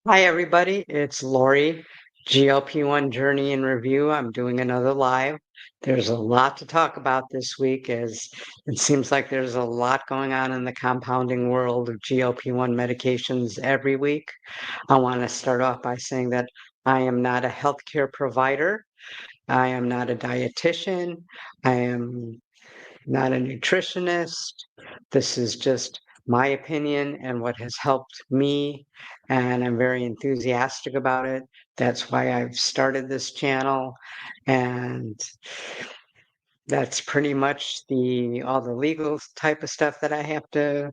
Hi, everybody. It's Lori, GLP-1 Journey in Review. I'm doing another live. There's a lot to talk about this week as it seems like there's a lot going on in the compounding world of GLP-1 medications every week. I want to start off by saying that I am not a healthcare provider. I am not a dietitian. I am not a nutritionist. This is just my opinion and what has helped me, and I'm very enthusiastic about it. That's why I've started this channel, and that's pretty much the all the legal type of stuff that I have to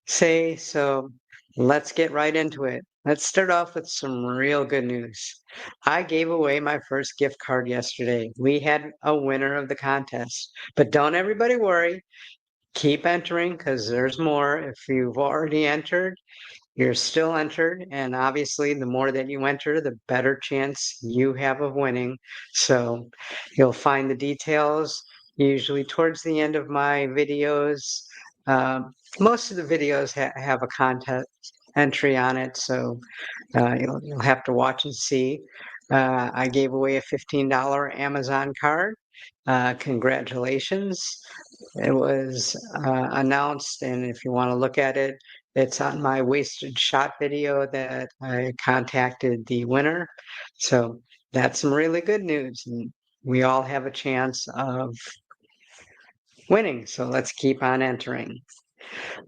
say. So let's get right into it. Let's start off with some real good news. I gave away my first gift card yesterday. We had a winner of the contest, but don't everybody worry. Keep entering because there's more. If you've already entered, you're still entered. And obviously, the more that you enter, the better chance you have of winning. So you'll find the details usually towards the end of my videos. Most of the videos have a contest entry on it. So you'll have to watch and see. I gave away a $15 Amazon card. Congratulations. It was announced, and if you want to look at it, it's on my wasted shot video that I contacted the winner. So that's some really good news. And we all have a chance of winning. So let's keep on entering.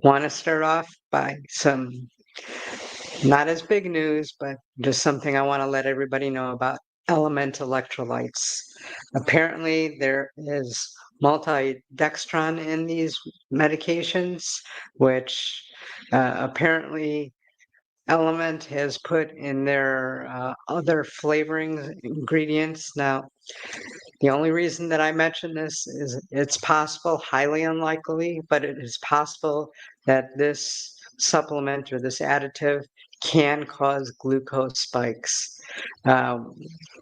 Want to start off by some not as big news, but just something I want to let everybody know about element electrolytes. Apparently, there is multidextron in these medications, which apparently Element has put in their other flavoring ingredients. Now, the only reason that I mention this is it's possible, highly unlikely, but it is possible that this supplement or this additive can cause glucose spikes. Um,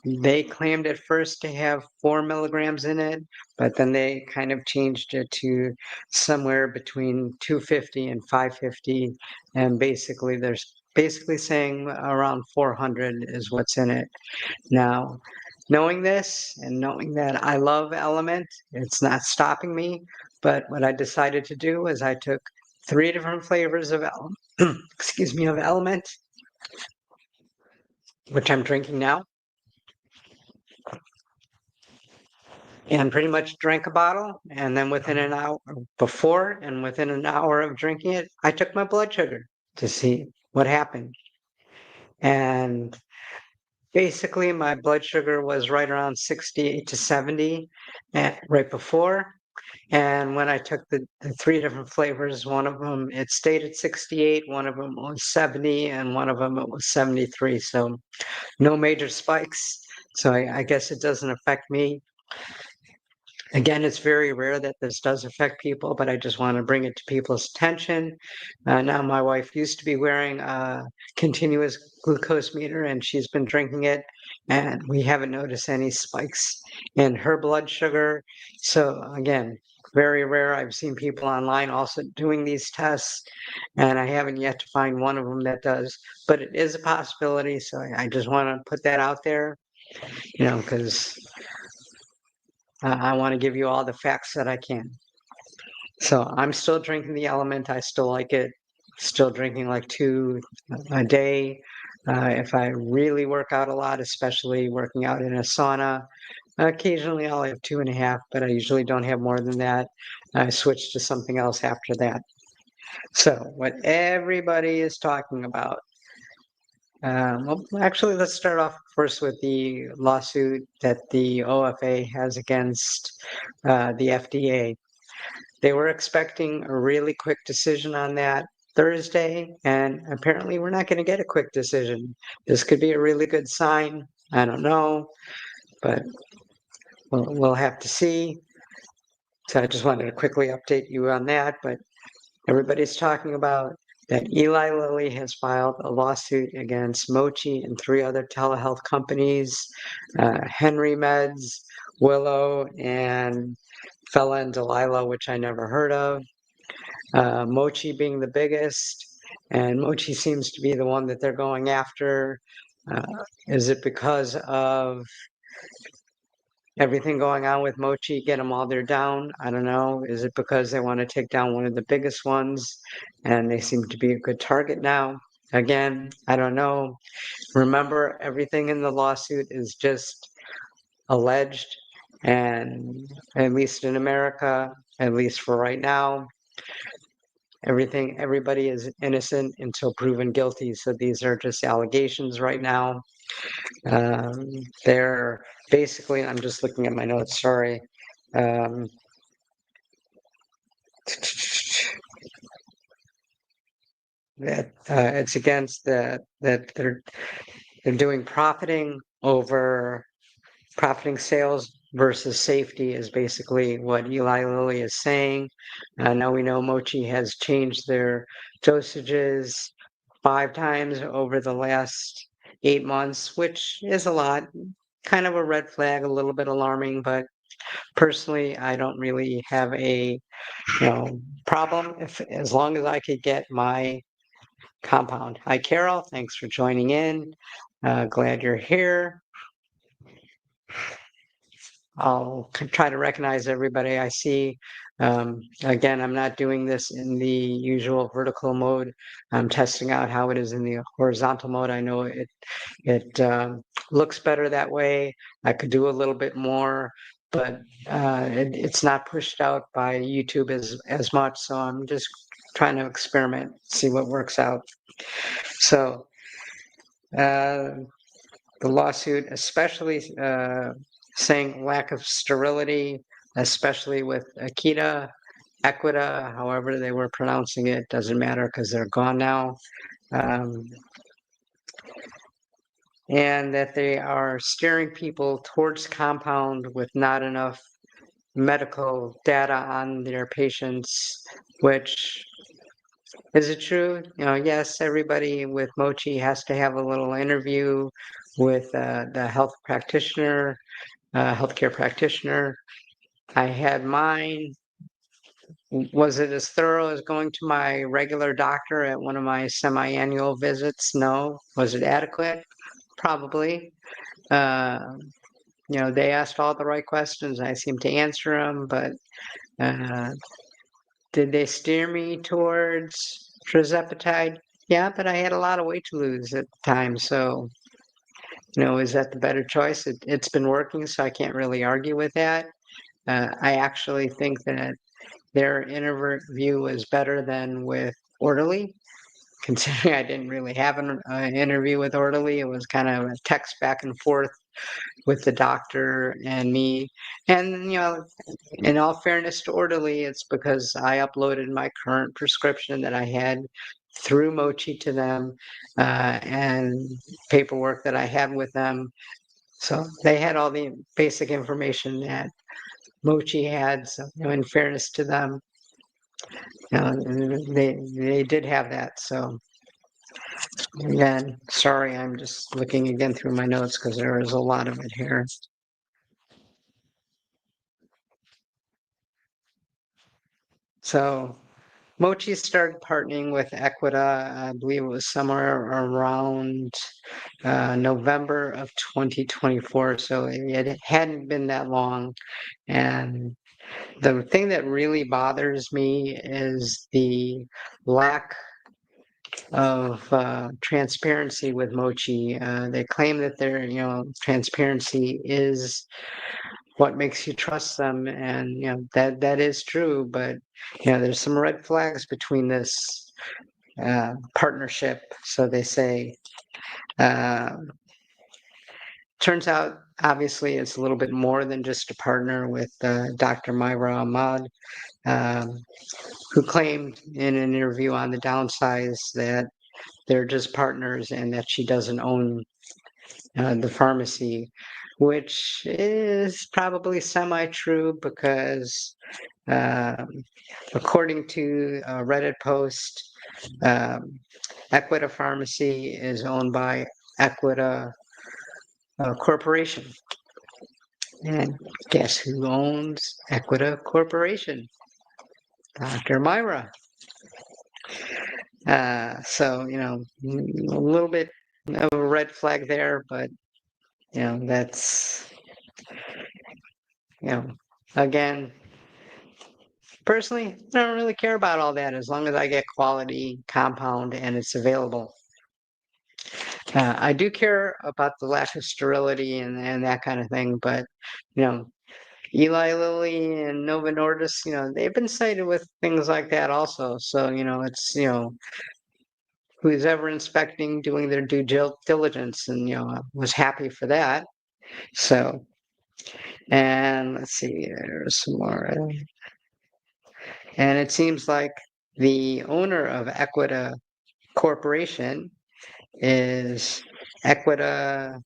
they claimed at first to have 4 milligrams in it, but then they kind of changed it to somewhere between 250 and 550. And basically, there's basically saying around 400 is what's in it. Now, knowing this and knowing that I love Element, it's not stopping me. But what I decided to do is I took 3 different flavors of excuse me, of Element, which I'm drinking now, and pretty much drank a bottle. And then within an hour before and within an hour of drinking it, I took my blood sugar to see what happened. And basically, my blood sugar was right around 68 to 70 right before. And when I took the 3 different flavors, one of them it stayed at 68, one of them was 70, and one of them it was 73. So no major spikes. So I guess it doesn't affect me. Again, it's very rare that this does affect people, but I just want to bring it to people's attention. Now, my wife used to be wearing a continuous glucose meter, and she's been drinking it, and we haven't noticed any spikes in her blood sugar. So, again, very rare. I've seen people online also doing these tests, and I haven't yet to find one of them that does, but it is a possibility. So, I just want to put that out there, because I want to give you all the facts that I can. So I'm still drinking the Element. I still like it. Still drinking like 2 a day. If I really work out a lot, especially working out in a sauna, occasionally I'll have 2.5, but I usually don't have more than that. I switch to something else after that. So what everybody is talking about. Well, actually, let's start off first with the lawsuit that the OFA has against the FDA. They were expecting a really quick decision on that Thursday, and apparently we're not going to get a quick decision. This could be a really good sign. I don't know, but we'll have to see. So I just wanted to quickly update you on that. But everybody's talking about that Eli Lilly has filed a lawsuit against Mochi and 3 other telehealth companies, Henry Meds, Willow, and Fella and Delilah, which I never heard of. Mochi being the biggest. And Mochi seems to be the one that they're going after. Uh, is it because of everything going on with Mochi, get them all there down? I don't know. Is it because they want to take down one of the biggest ones and they seem to be a good target now? Again, I don't know. Remember, everything in the lawsuit is just alleged, and at least in America, at least for right now, everybody is innocent until proven guilty. So these are just allegations right now. They're basically, I'm just looking at my notes, sorry. Um, that it's against that they're doing profiting sales versus safety is basically what Eli Lilly is saying. Now we know Mochi has changed their dosages 5 times over the last 8 months, which is a lot. Kind of a red flag, a little bit alarming, but personally, I don't really have a problem if as long as I could get my compound. Hi, Carol. Thanks for joining in. Glad you're here. I'll try to recognize everybody I see. Again, I'm not doing this in the usual vertical mode. I'm testing out how it is in the horizontal mode. I know it looks better that way. I could do a little bit more, but it's not pushed out by YouTube as much. So I'm just trying to experiment, see what works out. So the lawsuit, especially saying lack of sterility, especially with Akita, Equita, however they were pronouncing it, doesn't matter because they're gone now. And that they are steering people towards compound with not enough medical data on their patients, which is it true? Yes, everybody with Mochi has to have a little interview with the healthcare practitioner. I had mine. Was it as thorough as going to my regular doctor at one of my semi-annual visits? No. Was it adequate? Probably. Uh, they asked all the right questions. I seemed to answer them, but uh, did they steer me towards tirzepatide? Yeah, but I had a lot of weight to lose at the time. So, is that the better choice? It's been working, so I can't really argue with that. I actually think that their interview was better than with Orderly, considering I didn't really have an interview with Orderly. It was kind of a text back and forth with the doctor and me. And, in all fairness to Orderly, it's because I uploaded my current prescription that I had through Mochi to them and paperwork that I had with them. So they had all the basic information that Mochi had. So, in fairness to them, they did have that. So again, sorry, I'm just looking again through my notes because there is a lot of it here. So Mochi started partnering with Equita, I believe it was somewhere around November of 2024. So it hadn't been that long. And the thing that really bothers me is the lack of transparency with Mochi. They claim that their, transparency is what makes you trust them, and that is true. But there's some red flags between this partnership. So they say. Uh, Turns out, obviously, it's a little bit more than just a partner with Dr. Myra Ahmad, um, who claimed in an interview on the Downsize that they're just partners and that she doesn't own the pharmacy, which is probably semi-true because um, according to a Reddit post, um, Equita Pharmacy is owned by Equita Corporation. And guess who owns Equita Corporation? Dr. Myra. So, a little bit of a red flag there, but, that's, you know, again, personally, I don't really care about all that as long as I get quality compound and it's available. I do care about the lack of sterility and that kind of thing, but, you know, Eli Lilly and Novo Nordisk, they've been cited with things like that also. So, it's, who's ever inspecting, doing their diligence, and, I was happy for that. So, and let's see, there's some more. And it seems like the owner of Equita Corporation is Equita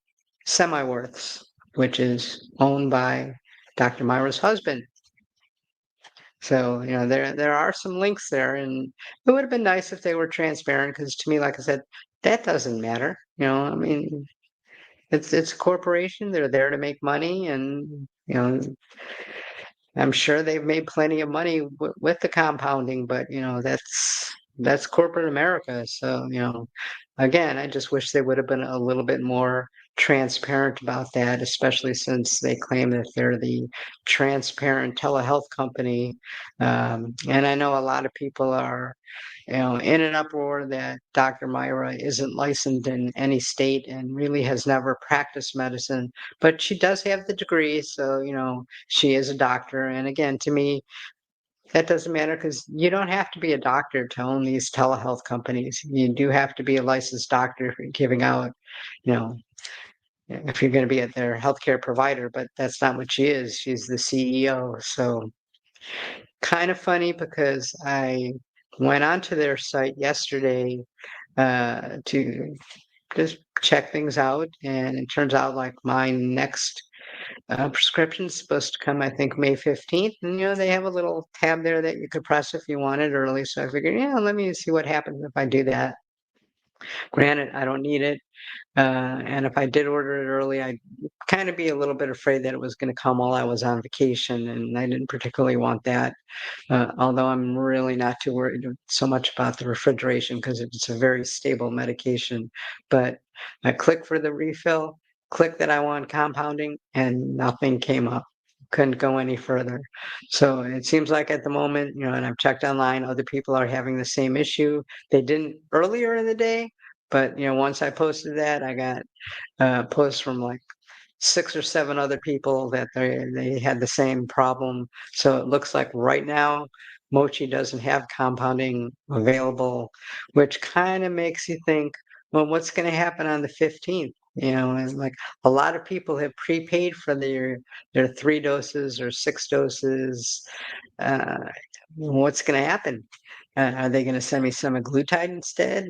Semiworths, which is owned by Dr. Myra's husband. So, there are some links there, and it would have been nice if they were transparent because to me, like I said, that doesn't matter. I mean, it's a corporation, they're there to make money, and I'm sure they've made plenty of money with the compounding, but that's corporate America. So, again, I just wish they would have been a little bit more transparent about that, especially since they claim that they're the transparent telehealth company. And I know a lot of people are, in an uproar that Dr. Myra isn't licensed in any state and really has never practiced medicine, but she does have the degree, so she is a doctor. And again, to me, that doesn't matter because you don't have to be a doctor to own these telehealth companies. You do have to be a licensed doctor for giving out, you know, if you're going to be at their healthcare provider, but that's not what she is. She's the CEO. So kind of funny because I went onto their site yesterday to just check things out, and it turns out like my next prescription's supposed to come, I think, May 15th. And, they have a little tab there that you could press if you want it early. So I figured, yeah, let me see what happens if I do that. Granted, I don't need it. And if I did order it early, I'd kind of be a little bit afraid that it was going to come while I was on vacation. And I didn't particularly want that. Although I'm really not too worried so much about the refrigeration because it's a very stable medication. But I click for the refill, click that I want compounding, and nothing came up. Couldn't go any further. So it seems like at the moment, and I've checked online, other people are having the same issue. They didn't earlier in the day, but once I posted that, I got posts from like 6 or 7 other people that they had the same problem. So it looks like right now Mochi doesn't have compounding available, which kind of makes you think, well, what's going to happen on the 15th? And like a lot of people have prepaid for their 3 doses or 6 doses. Uh, what's going to happen? Are they going to send me semaglutide instead?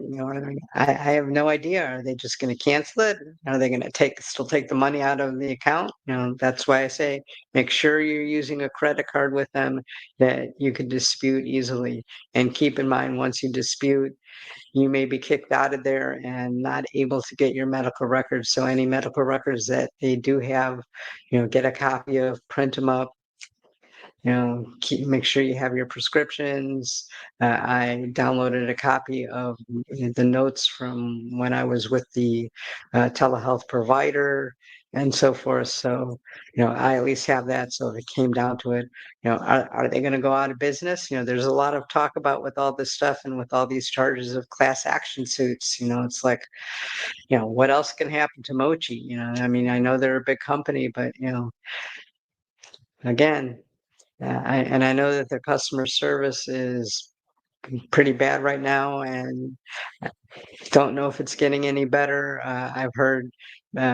I have no idea. Are they just going to cancel it? Are they going to still take the money out of the account? That's why I say make sure you're using a credit card with them that you can dispute easily. And keep in mind, once you dispute, you may be kicked out of there and not able to get your medical records. So any medical records that they do have, get a copy of, print them up, make sure you have your prescriptions. I downloaded a copy of the notes from when I was with the telehealth provider and so forth. So, I at least have that. So if it came down to it, are they going to go out of business? There's a lot of talk about with all this stuff and with all these charges of class action suits. It's like, what else can happen to Mochi? I mean, I know they're a big company, but, again, and I know that their customer service is pretty bad right now, and I don't know if it's getting any better. I've heard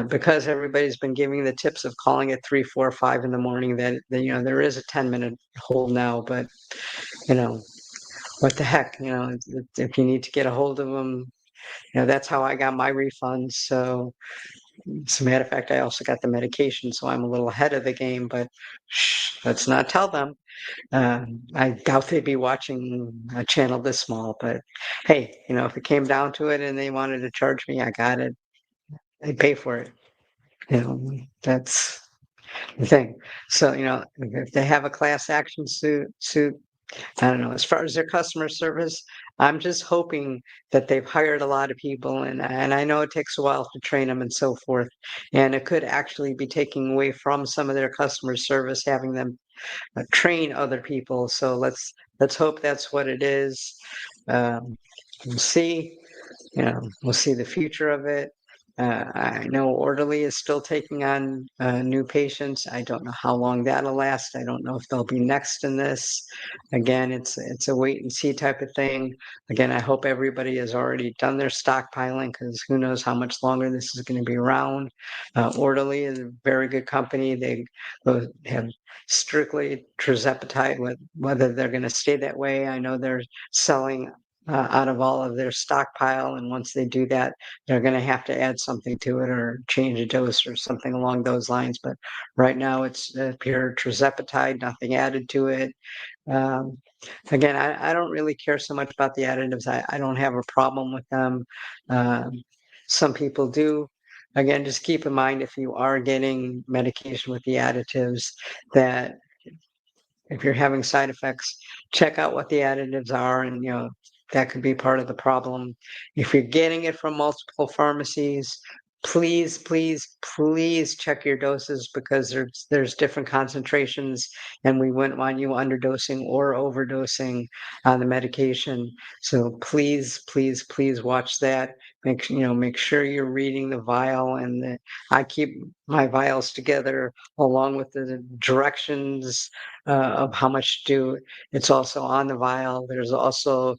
because everybody's been giving the tips of calling at 3, 4, 5 in the morning that there is a 10-minute hold now, but you know what the heck, if you need to get a hold of them, that's how I got my refunds. So as a matter of fact, I also got the medication, so I'm a little ahead of the game, but let's not tell them. I doubt they'd be watching a channel this small, but hey, if it came down to it and they wanted to charge me, I got it. I'd pay for it. That's the thing. So, if they have a class action suit, I don't know. As far as their customer service, I'm just hoping that they've hired a lot of people, and I know it takes a while to train them and so forth. And it could actually be taking away from some of their customer service, having them train other people. So let's hope that's what it is. Um, we'll see. We'll see the future of it. I know Orderly is still taking on new patients. I don't know how long that'll last. I don't know if they'll be next in this. Again, it's a wait and see type of thing. Again, I hope everybody has already done their stockpiling because who knows how much longer this is going to be around. Orderly is a very good company. They have strictly tirzepatide, whether they're going to stay that way. I know they're selling out of all of their stockpile. And once they do that, they're going to have to add something to it or change a dose or something along those lines. But right now it's pure tirzepatide, nothing added to it. Um, Again, I don't really care so much about the additives. I don't have a problem with them. Um, some people do. Again, just keep in mind if you are getting medication with the additives that if you're having side effects, check out what the additives are, and that could be part of the problem. If you're getting it from multiple pharmacies, please, please, please check your doses because there's different concentrations, and we wouldn't want you underdosing or overdosing on the medication. So please, please, please watch that. Make sure you're reading the vial, and I keep my vials together along with the directions of how much to do. It's also on the vial. There's also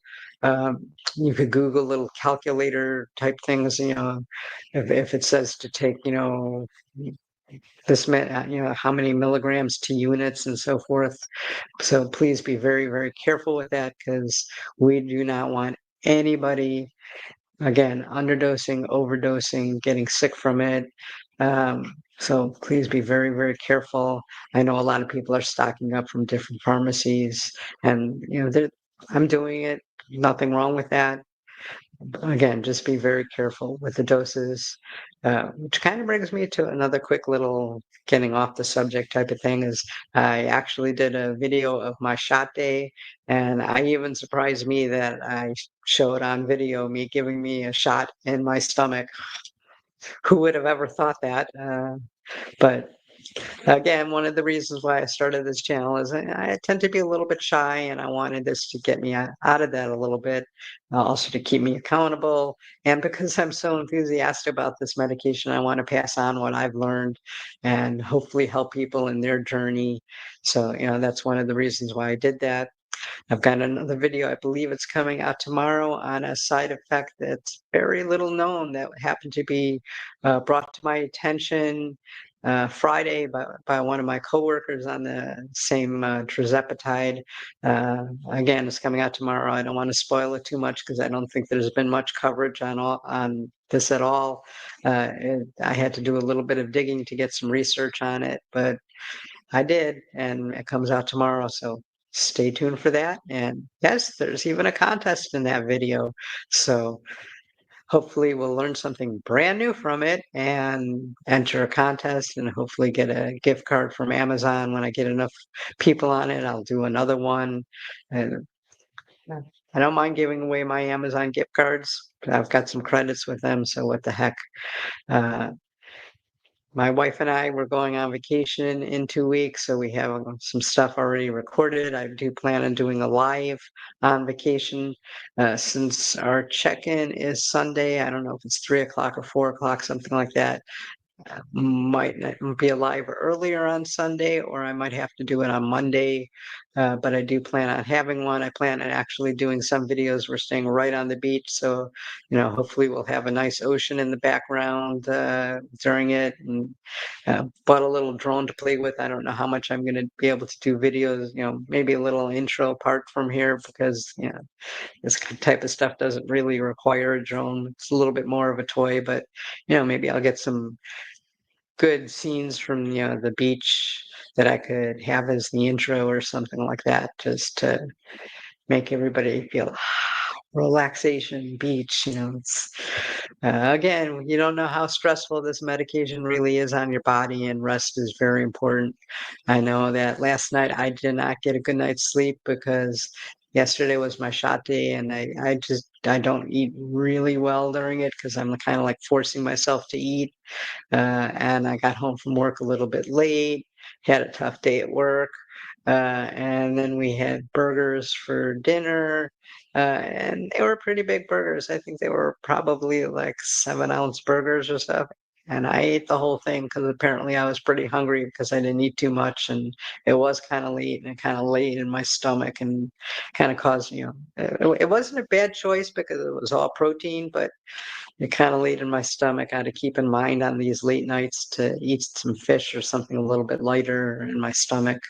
you could Google little calculator type things. If it says to take how many milligrams to units and so forth. So please be very, very careful with that because we do not want anybody, again, underdosing, overdosing, getting sick from it. So please be very, very careful. I know a lot of people are stocking up from different pharmacies, and I'm doing it. Nothing wrong with that. Again, just be very careful with the doses. Which kind of brings me to another quick little getting off the subject type of thing is I actually did a video of my shot day, and I even surprised me that I showed on video me giving me a shot in my stomach. Who would have ever thought that? But again, one of the reasons why I started this channel is I tend to be a little bit shy, and I wanted this to get me out of that a little bit, also to keep me accountable. And because I'm so enthusiastic about this medication, I want to pass on what I've learned and hopefully help people in their journey. So, that's one of the reasons why I did that. I've got another video, I believe it's coming out tomorrow, on a side effect that's very little known that happened to be brought to my attention Friday by one of my coworkers on the same tirzepatide. Again, it's coming out tomorrow. I don't want to spoil it too much because I don't think there's been much coverage on this at all. I had to do a little bit of digging to get some research on it, but I did, and it comes out tomorrow. So stay tuned for that. And yes, there's even a contest in that video. So hopefully we'll learn something brand new from it and enter a contest and hopefully get a gift card from Amazon. When I get enough people on it, I'll do another one. And I don't mind giving away my Amazon gift cards. I've got some credits with them, so what the heck. Uh, my wife and I were going on vacation in 2 weeks, so we have some stuff already recorded. I do plan on doing a live on vacation. Since our check-in is Sunday, I don't know if it's 3 o'clock or 4 o'clock, something like that. Might be alive earlier on Sunday, or I might have to do it on Monday. But I do plan on having one. I plan on actually doing some videos. We're staying right on the beach, so hopefully we'll have a nice ocean in the background during it, and bought a little drone to play with. I don't know how much I'm going to be able to do videos. Maybe a little intro part from here because this type of stuff doesn't really require a drone. It's a little bit more of a toy, but maybe I'll get some good scenes from the beach that I could have as the intro or something like that, just to make everybody feel relaxation beach. Again, you don't know how stressful this medication really is on your body, and rest is very important. I know that last night I did not get a good night's sleep because yesterday was my shot day, and I don't eat really well during it because I'm kind of like forcing myself to eat. And I got home from work a little bit late, had a tough day at work. And then we had burgers for dinner, and they were pretty big burgers. I think they were probably like 7-ounce burgers or stuff. And I ate the whole thing because apparently I was pretty hungry because I didn't eat too much, and it was kind of late and kind of laid in my stomach and kind of caused, it wasn't a bad choice because it was all protein, but it kind of laid in my stomach. I had to keep in mind on these late nights to eat some fish or something a little bit lighter in my stomach.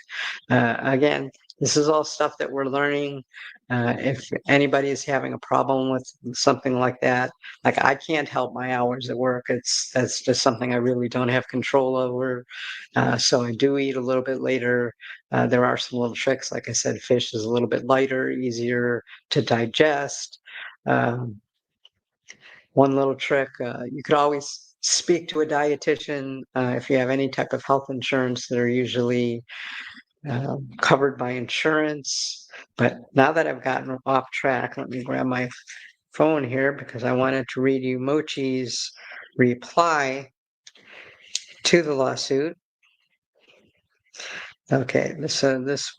Again, this is all stuff that we're learning. If anybody is having a problem with something like that, like I can't help my hours at work. That's just something I really don't have control over. So I do eat a little bit later. There are some little tricks. Like I said, fish is a little bit lighter, easier to digest. Um, One little trick, you could always speak to a dietitian if you have any type of health insurance that are usually covered by insurance. But now that I've gotten off track, let me grab my phone here because I wanted to read you Mochi's reply to the lawsuit. Okay, this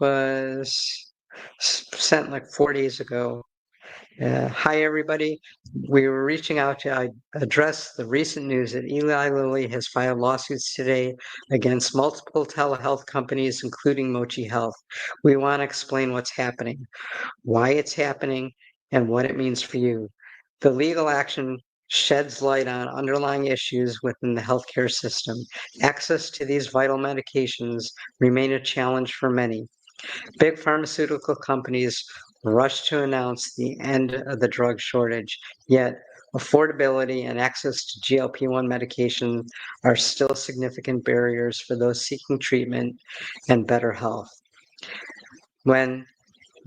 was sent like 4 days ago. Hi, everybody. We were reaching out to address the recent news that Eli Lilly has filed lawsuits today against multiple telehealth companies, including Mochi Health. We want to explain what's happening, why it's happening, and what it means for you. The legal action sheds light on underlying issues within the healthcare system. Access to these vital medications remain a challenge for many. Big pharmaceutical companies rush to announce the end of the drug shortage, yet affordability and access to GLP-1 medication are still significant barriers for those seeking treatment and better health. When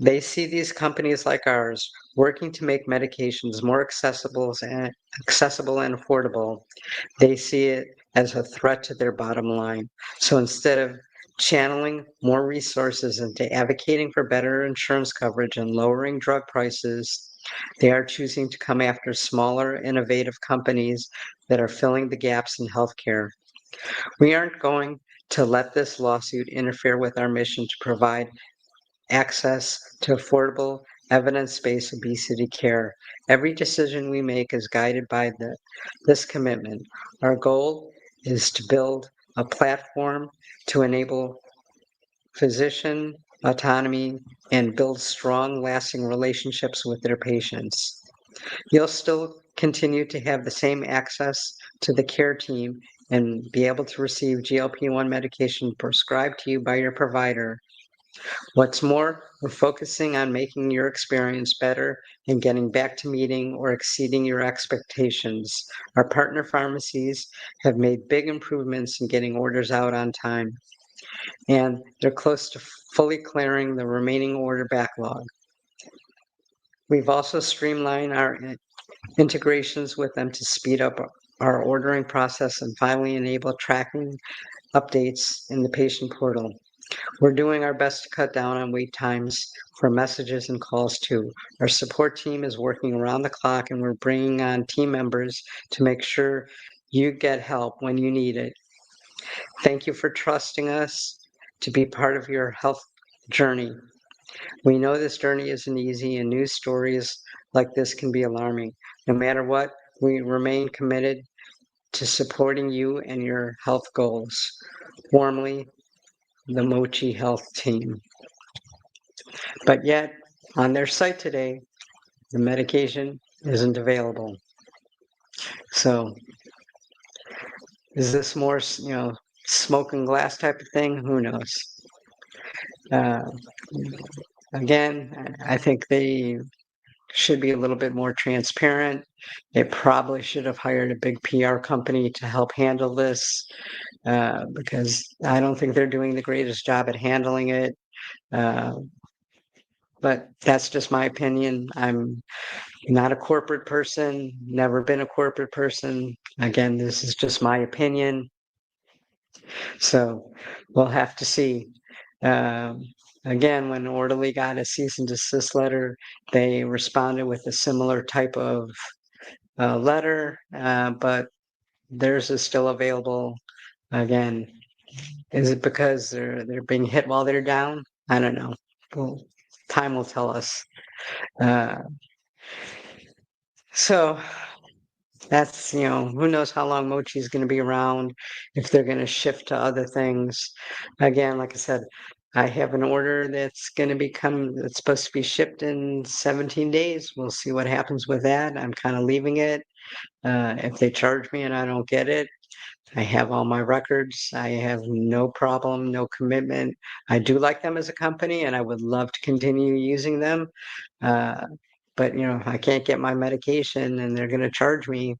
they see these companies like ours working to make medications more accessible and affordable, they see it as a threat to their bottom line. So instead of channeling more resources into advocating for better insurance coverage and lowering drug prices, they are choosing to come after smaller, innovative companies that are filling the gaps in healthcare. We aren't going to let this lawsuit interfere with our mission to provide access to affordable, evidence-based obesity care. Every decision we make is guided by this commitment. Our goal is to build a platform to enable physician autonomy and build strong, lasting relationships with their patients. You'll still continue to have the same access to the care team and be able to receive GLP-1 medication prescribed to you by your provider. What's more, we're focusing on making your experience better and getting back to meeting or exceeding your expectations. Our partner pharmacies have made big improvements in getting orders out on time, and they're close to fully clearing the remaining order backlog. We've also streamlined our integrations with them to speed up our ordering process and finally enable tracking updates in the patient portal. We're doing our best to cut down on wait times for messages and calls too. Our support team is working around the clock, and we're bringing on team members to make sure you get help when you need it. Thank you for trusting us to be part of your health journey. We know this journey isn't easy, and news stories like this can be alarming. No matter what, we remain committed to supporting you and your health goals. Warmly, the Mochi Health team. But yet, on their site today, the medication isn't available. So, is this more, smoke and glass type of thing? Who knows? Uh, Again, I think they should be a little bit more transparent. They probably should have hired a big PR company to help handle this because I don't think they're doing the greatest job at handling it. But that's just my opinion. I'm Not a corporate person, never been a corporate person. Again, this is just my opinion. So we'll have to see. Um, Again, when Orderly got a cease and desist letter, they responded with a similar type of letter, but theirs is still available. Again, is it because they're being hit while they're down? I don't know. Well, time will tell us. Uh, so that's, who knows how long Mochi is going to be around, if they're going to shift to other things. Again, like I said, I have an order that's supposed to be shipped in 17 days. We'll see what happens with that. I'm kind of leaving it. If they charge me and I don't get it, I have all my records. I have no problem, no commitment. I do like them as a company and I would love to continue using them. Uh, but I can't get my medication and they're going to charge me.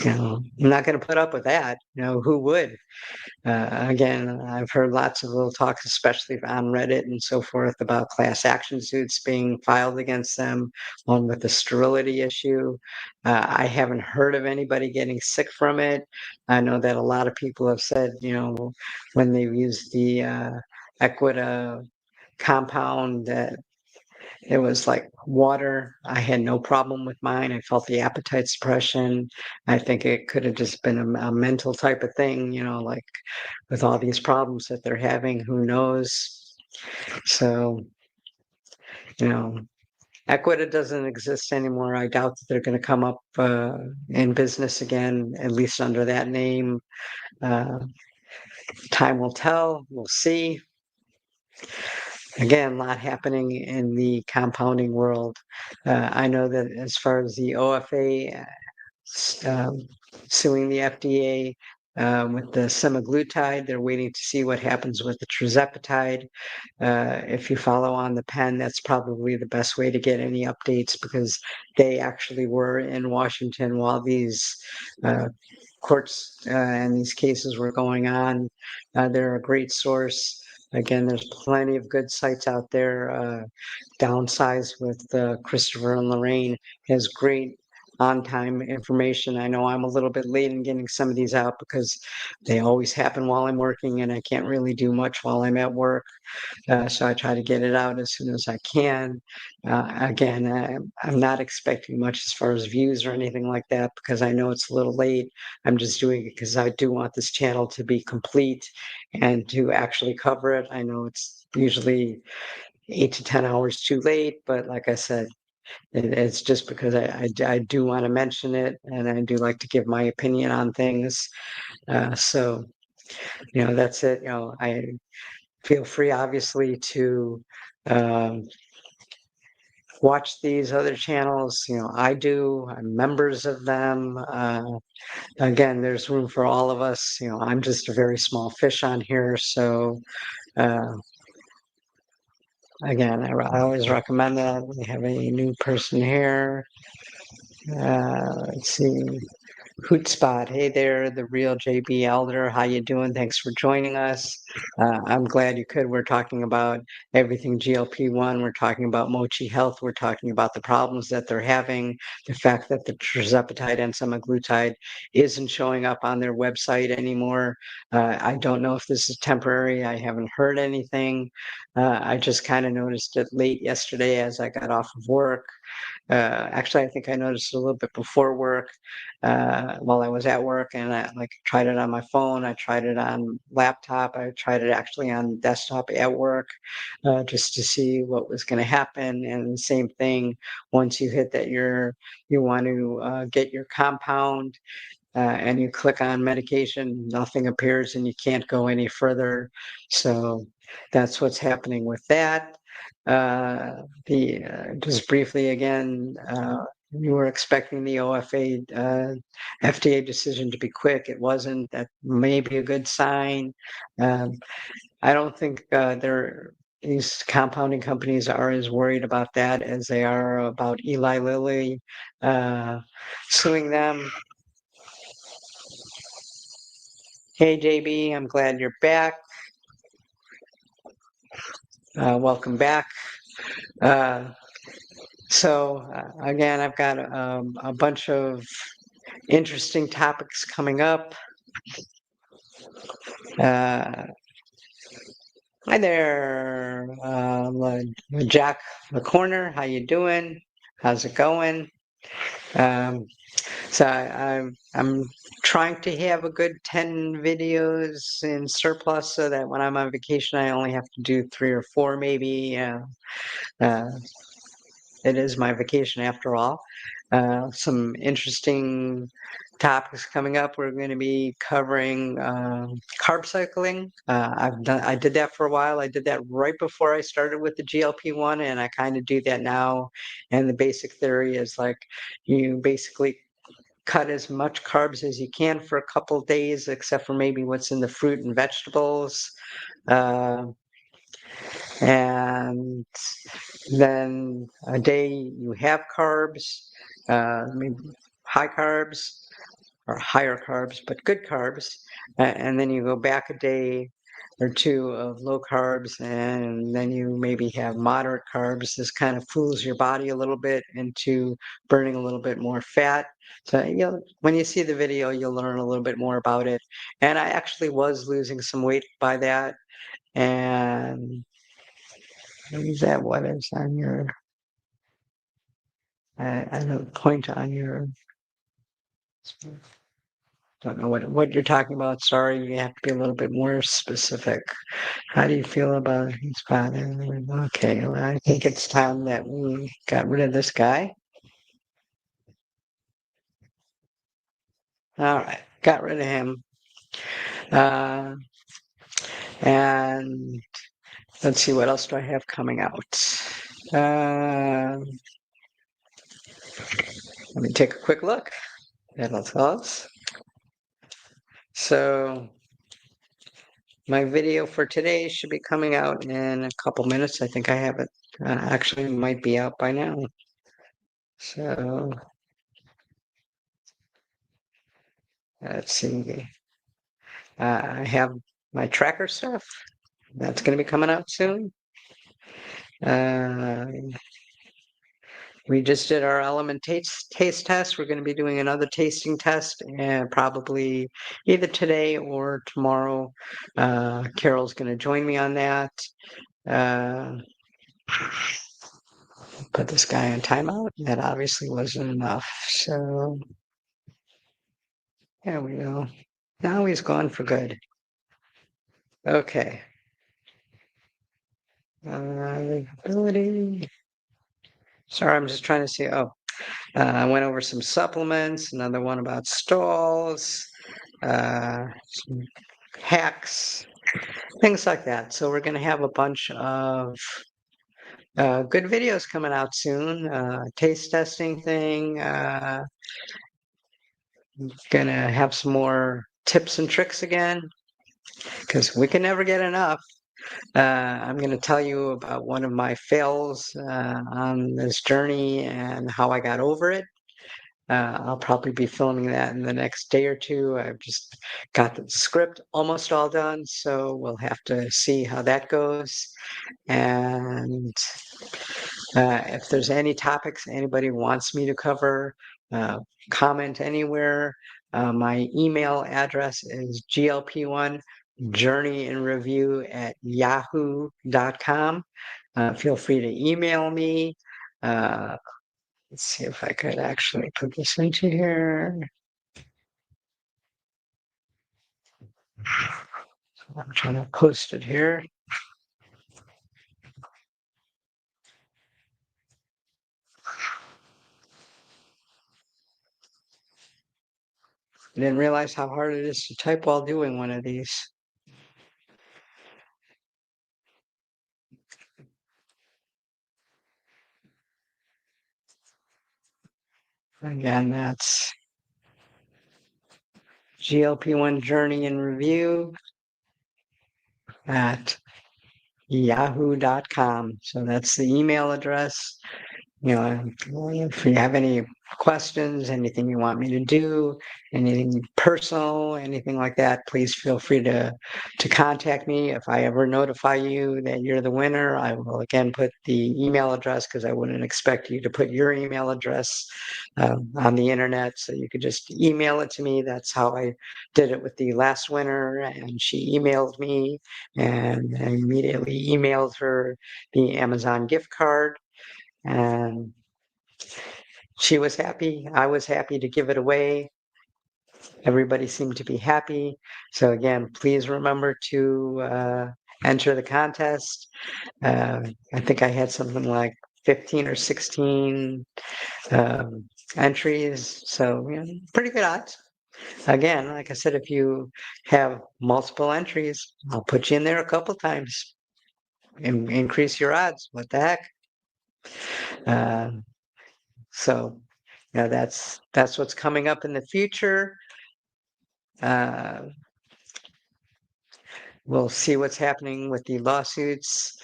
I'm not going to put up with that. Who would? Again, I've heard lots of little talks, especially on Reddit and so forth, about class action suits being filed against them, one with the sterility issue. I haven't heard of anybody getting sick from it. I know that a lot of people have said, when they've used the Equita compound, that it was like water. I had no problem with mine. I felt the appetite suppression. I think it could have just been a mental type of thing, like with all these problems that they're having, who knows? So, you know, Equita doesn't exist anymore. I doubt that they're going to come up in business again, at least under that name. Uh, Time will tell. We'll see. Again, a lot happening in the compounding world. I know that as far as the OFA um, suing the FDA with the semaglutide, they're waiting to see what happens with the tirzepatide. If you follow on the pen, that's probably the best way to get any updates because they actually were in Washington while these courts and these cases were going on. They're a great source. Again, there's plenty of good sites out there. Downsize with Christopher and Lorraine has great on-time information. I know I'm a little bit late in getting some of these out because they always happen while I'm working and I can't really do much while I'm at work. So I try to get it out as soon as I can. Again, I'm not expecting much as far as views or anything like that because I know it's a little late. I'm just doing it because I do want this channel to be complete and to actually cover it. I know it's usually 8 to 10 hours too late, but like I said, it's just because I do want to mention it and I do like to give my opinion on things. So, that's it. I feel free, obviously, to um, watch these other channels. I do. I'm members of them. Again, there's room for all of us. I'm just a very small fish on here. So, uh, again, I always recommend that. We have a new person here. Let's see. Hootspot, hey there, the real JB Elder. How you doing? Thanks for joining us. I'm glad you could. We're talking about everything GLP-1. We're talking about Mochi Health. We're talking about the problems that they're having, the fact that the tirzepatide and semaglutide isn't showing up on their website anymore. I don't know if this is temporary. I haven't heard anything. I just kind of noticed it late yesterday as I got off of work. Actually, I think I noticed a little bit before work, while I was at work, and I tried it on my phone. I tried it on laptop. I tried it actually on desktop at work, just to see what was going to happen. And the same thing, once you hit that you want to get your compound, and you click on medication, nothing appears and you can't go any further. So that's what's happening with that. Just briefly again, you were expecting the OFA FDA decision to be quick. It wasn't. That may be a good sign. Um, I don't think these compounding companies are as worried about that as they are about Eli Lilly suing them. Hey JB, I'm glad you're back. Welcome back. Uh, So again, I've got a bunch of interesting topics coming up. Uh, Hi there, Jack the Corner. How you doing? How's it going? Um, I'm trying to have a good 10 videos in surplus so that when I'm on vacation, I only have to do 3 or 4 maybe. Uh, it is my vacation after all. Some interesting topics coming up. We're going to be covering carb cycling. I did that for a while. I did that right before I started with the GLP-1, and I kind of do that now. And the basic theory is like you basically cut as much carbs as you can for a couple of days, except for maybe what's in the fruit and vegetables. Uh, and then a day you have carbs, maybe high carbs or higher carbs, but good carbs. And then you go back a day or two of low carbs, and then you maybe have moderate carbs. This kind of fools your body a little bit into burning a little bit more fat. So when you see the video, you'll learn a little bit more about it. And I actually was losing some weight by that. And is that what is on your, I don't point on your, don't know what you're talking about. Sorry, you have to be a little bit more specific. How do you feel about his father? Okay, well, I think it's time that we got rid of this guy. All right, got rid of him. Uh, and let's see, what else do I have coming out? Uh, Let me take a quick look. That'll tell us. So my video for today should be coming out in a couple minutes. I think I have it. Actually, might be out by now. So let's see. I have my tracker stuff. That's going to be coming out soon. Uh, we just did our element taste test. We're going to be doing another tasting test, and probably either today or tomorrow. Carol's going to join me on that. Uh, put this guy on timeout. That obviously wasn't enough. So there we go. Now he's gone for good. Okay. Ability. Sorry, I'm just trying to see. Oh, I went over some supplements, another one about stalls, some hacks, things like that. So we're going to have a bunch of good videos coming out soon. Taste testing thing. Going to have some more tips and tricks again because we can never get enough. I'm going to tell you about one of my fails on this journey and how I got over it. I'll probably be filming that in the next day or two. I've just got the script almost all done, so we'll have to see how that goes. And if there's any topics anybody wants me to cover, comment anywhere. My email address is glp1 journeyinreview@yahoo.com. Feel free to email me. Let's see if I could actually put this into here. I'm trying to post it here. I didn't realize how hard it is to type while doing one of these. Again, that's GLP-1 Journey in Review at yahoo.com. So that's the email address. If you have any questions, anything you want me to do, anything personal, anything like that, please feel free to contact me. If I ever notify you that you're the winner, I will again put the email address, because I wouldn't expect you to put your email address on the internet. So you could just email it to me. That's how I did it with the last winner. And she emailed me, and I immediately emailed her the Amazon gift card. And she was happy. I was happy to give it away. Everybody seemed to be happy. So again, please remember to enter the contest. I think I had something like 15 or 16 um, entries. So, pretty good odds. Again, like I said, if you have multiple entries, I'll put you in there a couple times and increase your odds. What the heck? Uh, so, that's what's coming up in the future. Uh, we'll see what's happening with the lawsuits.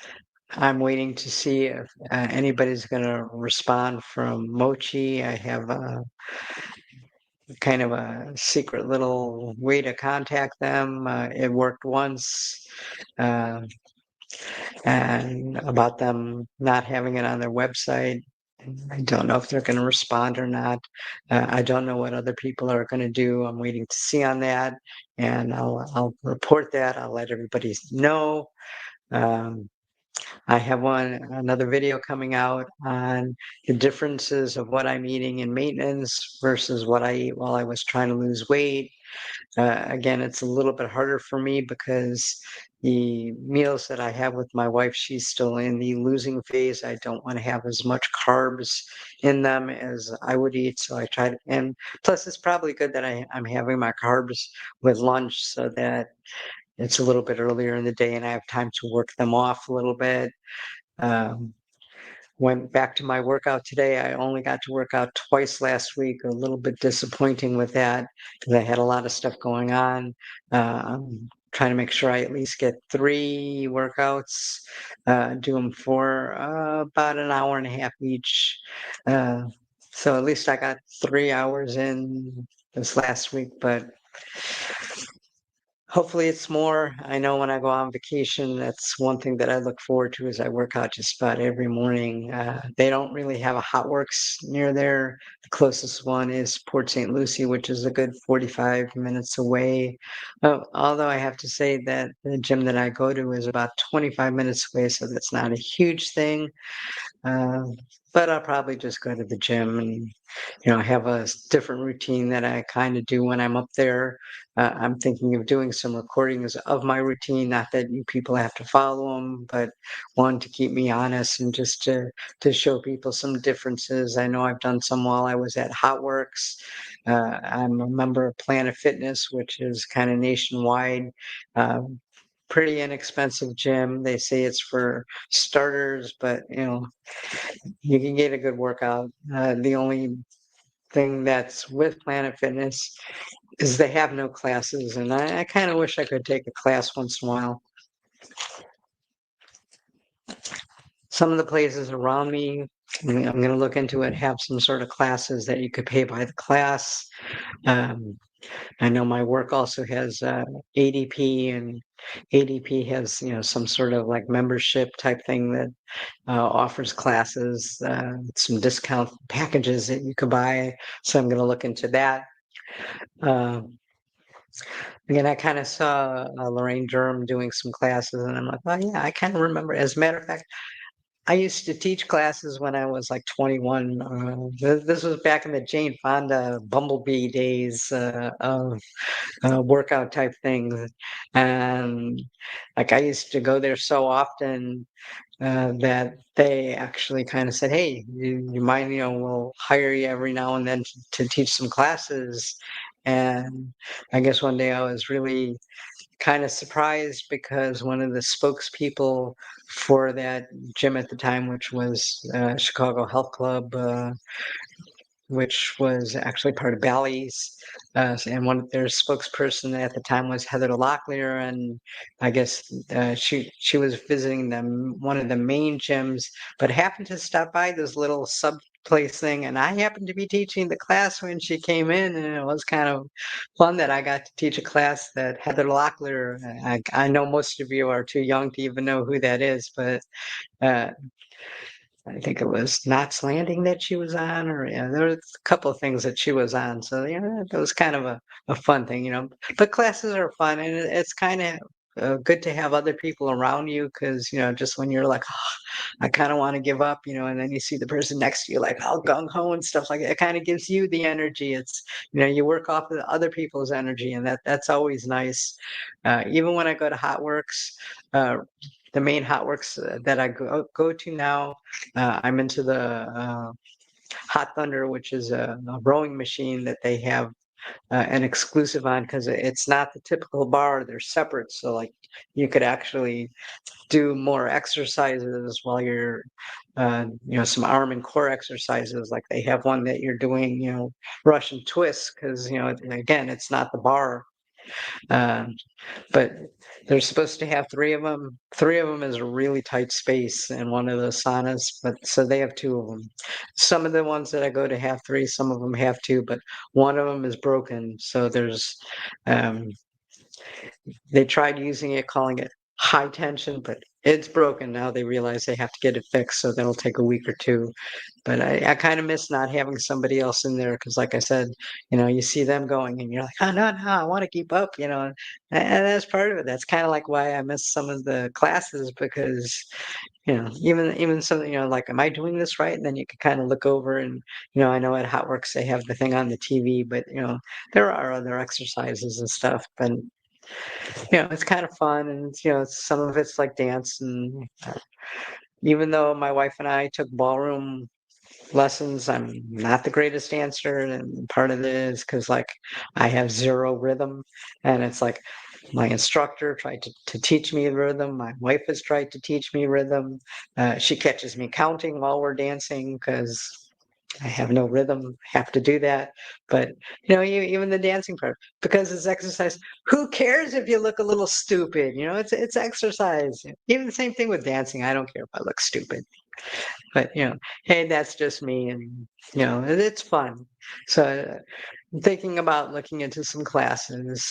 I'm waiting to see if anybody's going to respond from Mochi. I have kind of a secret little way to contact them. It worked once, uh, and about them not having it on their website. I don't know if they're going to respond or not. I don't know what other people are going to do. I'm waiting to see on that, and I'll report that. I'll let everybody know. Um, I have another video coming out on the differences of what I'm eating in maintenance versus what I eat while I was trying to lose weight. Again, it's a little bit harder for me because the meals that I have with my wife, she's still in the losing phase. I don't want to have as much carbs in them as I would eat. So I try to, and plus it's probably good that I'm having my carbs with lunch so that it's a little bit earlier in the day and I have time to work them off a little bit. Um, Went back to my workout today. I only got to work out twice last week. A little bit disappointing with that because I had a lot of stuff going on. I'm trying to make sure I at least get 3 workouts, do them for about an hour and a half each. Uh, so at least I got 3 hours in this last week, but hopefully it's more. I know when I go on vacation, that's one thing that I look forward to is I work out just about every morning. They don't really have a hot works near there. The closest one is Port St. Lucie, which is a good 45 minutes away. Although I have to say that the gym that I go to is about 25 minutes away, so that's not a huge thing. Uh, but I'll probably just go to the gym and have a different routine that I kind of do when I'm up there. I'm thinking of doing some recordings of my routine, not that you people have to follow them, but one to keep me honest and just to show people some differences. I know I've done some while I was at Hotworks. I'm a member of Planet Fitness, which is kind of nationwide. Pretty inexpensive gym. They say it's for starters, but you can get a good workout. The only thing that's with Planet Fitness is they have no classes, and I kind of wish I could take a class once in a while. Some of the places around me, I'm going to look into it, have some sort of classes that you could pay by the class. Um, I know my work also has ADP, and ADP has some sort of like membership type thing that offers classes, some discount packages that you could buy. So I'm going to look into that. Again, I kind of saw Lorraine Durham doing some classes, and I'm like, oh yeah, I kind of remember. As a matter of fact, I used to teach classes when I was like 21. This was back in the Jane Fonda Bumblebee days of workout type things, and like I used to go there so often that they actually kind of said, "Hey, you mind? We'll hire you every now and then to teach some classes." And I guess one day I was really kind of surprised because one of the spokespeople for that gym at the time, which was Chicago Health Club, which was actually part of Bally's, and one of their spokesperson at the time was Heather Locklear, and I guess she was visiting them one of the main gyms, but happened to stop by this little sub workplace thing, and I happened to be teaching the class when she came in, and it was kind of fun that I got to teach a class that Heather Locklear. I know most of you are too young to even know who that is, but uh, I think it was Knots Landing that she was on, or yeah, there was a couple of things that she was on. So yeah, it was kind of a fun thing, you know. But classes are fun, and it's kind of good to have other people around you because you know, just when you're like, oh, I kind of want to give up, you know, and then you see the person next to you like all gung ho and stuff like that. It kind of gives you the energy. It's you know, you work off of other people's energy, and that's always nice. Even when I go to Hot Works. The main Hot Works that I go to now. I'm into the Hot Thunder, which is a rowing machine that they have an exclusive on because it's not the typical bar. They're separate, so like you could actually do more exercises while you're, you know, some arm and core exercises. Like they have one that you're doing, you know, Russian twists because you know, again, it's not the bar. Um, but they're supposed to have three of them. Three of them is a really tight space in one of the saunas, but so they have two of them. Some of the ones that I go to have three, some of them have two, but one of them is broken. So there's, um, they tried using it, calling it high tension, but it's broken now. They realize they have to get it fixed, so that'll take a week or two. But I kind of miss not having somebody else in there because, like I said, you know, you see them going and you're like, oh, no, I want to keep up, you know, and that's part of it. That's kind of like why I miss some of the classes because, you know, even something, you know, like, am I doing this right? And then you can kind of look over and, you know, I know at Hotworks they have the thing on the TV, but, you know, there are other exercises and stuff. But, you know, it's kind of fun and, you know, some of it's like dance. And even though my wife and I took ballroom lessons. I'm not the greatest dancer, and part of it is because like I have zero rhythm, and it's like my instructor tried to teach me rhythm. My wife has tried to teach me rhythm. She catches me counting while we're dancing because I have no rhythm, have to do that. But you know, even the dancing part, because it's exercise. Who cares if you look a little stupid? You know, it's exercise. Even the same thing with dancing. I don't care if I look stupid. But you know, hey, that's just me, and you know, it's fun. So I'm thinking about looking into some classes,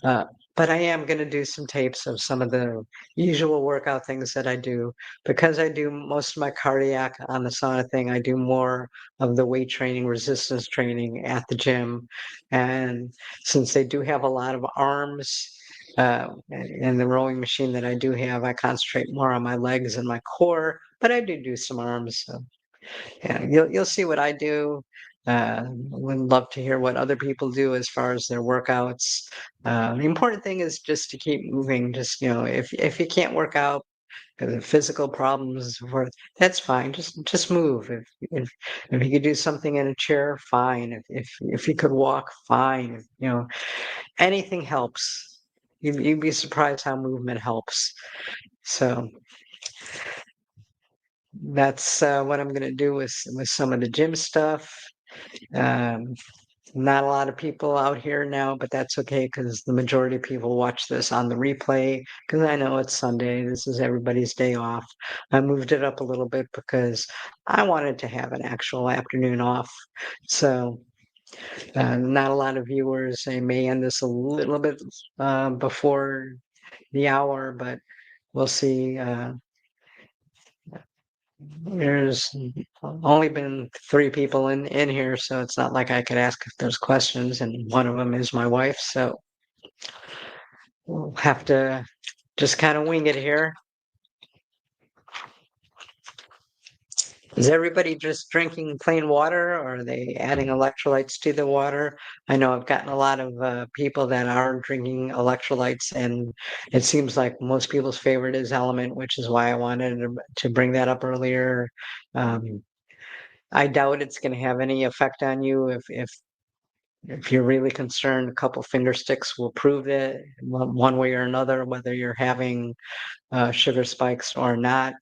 uh, but I am going to do some tapes of some of the usual workout things that I do because I do most of my cardiac on the sauna thing. I do more of the weight training, resistance training at the gym, and since they do have a lot of arms. And the rowing machine that I do have, I concentrate more on my legs and my core, but I do some arms. So yeah, you'll see what I do. Would love to hear what other people do as far as their workouts. The important thing is just to keep moving. Just you know, if you can't work out because of physical problems, or that's fine. Just move. If you could do something in a chair, fine. If you could walk, fine. You know, anything helps. You'd be surprised how movement helps. So that's what I'm going to do with some of the gym stuff. Um, Not a lot of people out here now, but that's okay because the majority of people watch this on the replay because I know it's Sunday. This is everybody's day off. I moved it up a little bit because I wanted to have an actual afternoon off. So, not a lot of viewers. I may end this a little bit before the hour, but we'll see. There's only been three people in here, so it's not like I could ask if there's questions, and one of them is my wife, so we'll have to just kind of wing it here. Is everybody just drinking plain water, or are they adding electrolytes to the water? I know I've gotten a lot of people that are drinking electrolytes, and it seems like most people's favorite is Element, which is why I wanted to bring that up earlier. Um, I doubt it's going to have any effect on you if you're really concerned. A couple finger sticks will prove it one way or another, whether you're having sugar spikes or not.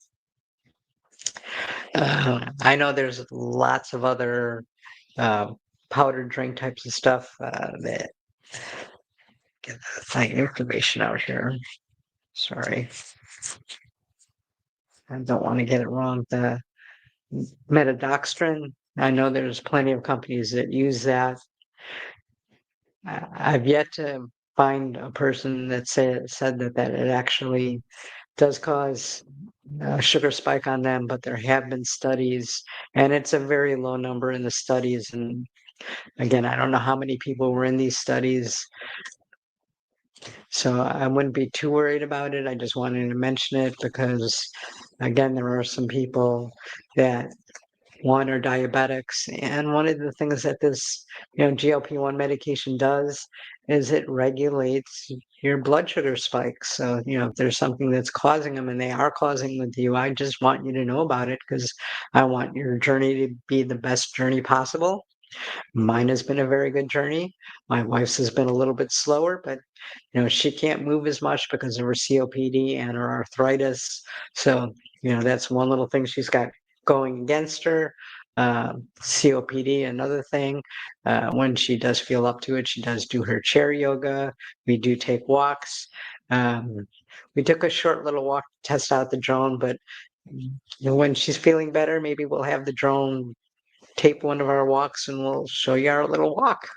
I know there's lots of other uh, powdered drink types of stuff that get the information out here. Sorry, I don't want to get it wrong. The metadoxtrin, I know there's plenty of companies that use that. I've yet to find a person that said that it actually does cause a sugar spike on them, but there have been studies, and it's a very low number in the studies. And again, I don't know how many people were in these studies, so I wouldn't be too worried about it. I just wanted to mention it because, again, there are some people that one are diabetics, and one of the things that this, GLP-1 medication does is it regulates your blood sugar spikes. So, if there's something that's causing them and they are causing them with you, I just want you to know about it because I want your journey to be the best journey possible. Mine has been a very good journey. My wife's has been a little bit slower, but she can't move as much because of her COPD and her arthritis. So, that's one little thing she's got going against her. COPD, another thing. When she does feel up to it, she does do her chair yoga. We do take walks. We took a short little walk to test out the drone, but when she's feeling better, maybe we'll have the drone tape one of our walks and we'll show you our little walk,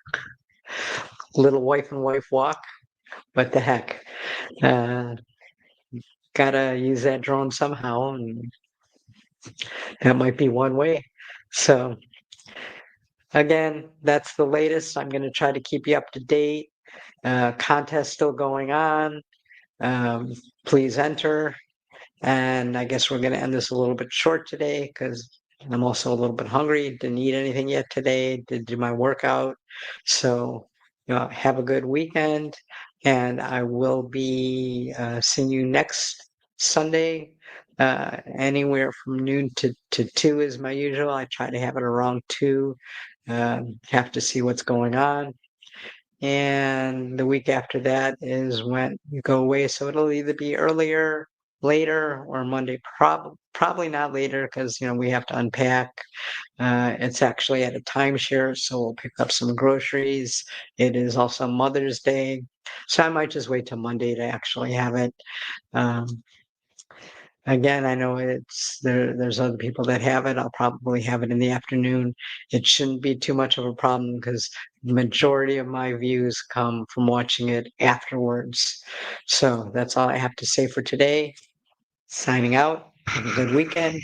little wife and wife walk. What the heck? Uh, Gotta use that drone somehow, and that might be one way. So, again, that's the latest. I'm going to try to keep you up to date. Contest still going on. Um, Please enter. And I guess we're going to end this a little bit short today because I'm also a little bit hungry. Didn't eat anything yet today. Did do my workout. So, have a good weekend. And I will be seeing you next Sunday. Anywhere from noon to 2 is my usual. I try to have it around 2. Have to see what's going on. And the week after that is when you go away. So it'll either be earlier, later, or Monday. Probably not later because we have to unpack. It's actually at a timeshare, so we'll pick up some groceries. It is also Mother's Day, so I might just wait till Monday to actually have it. Um, Again, I know there's other people that have it. I'll probably have it in the afternoon. It shouldn't be too much of a problem because the majority of my views come from watching it afterwards. So that's all I have to say for today. Signing out. Have a good weekend.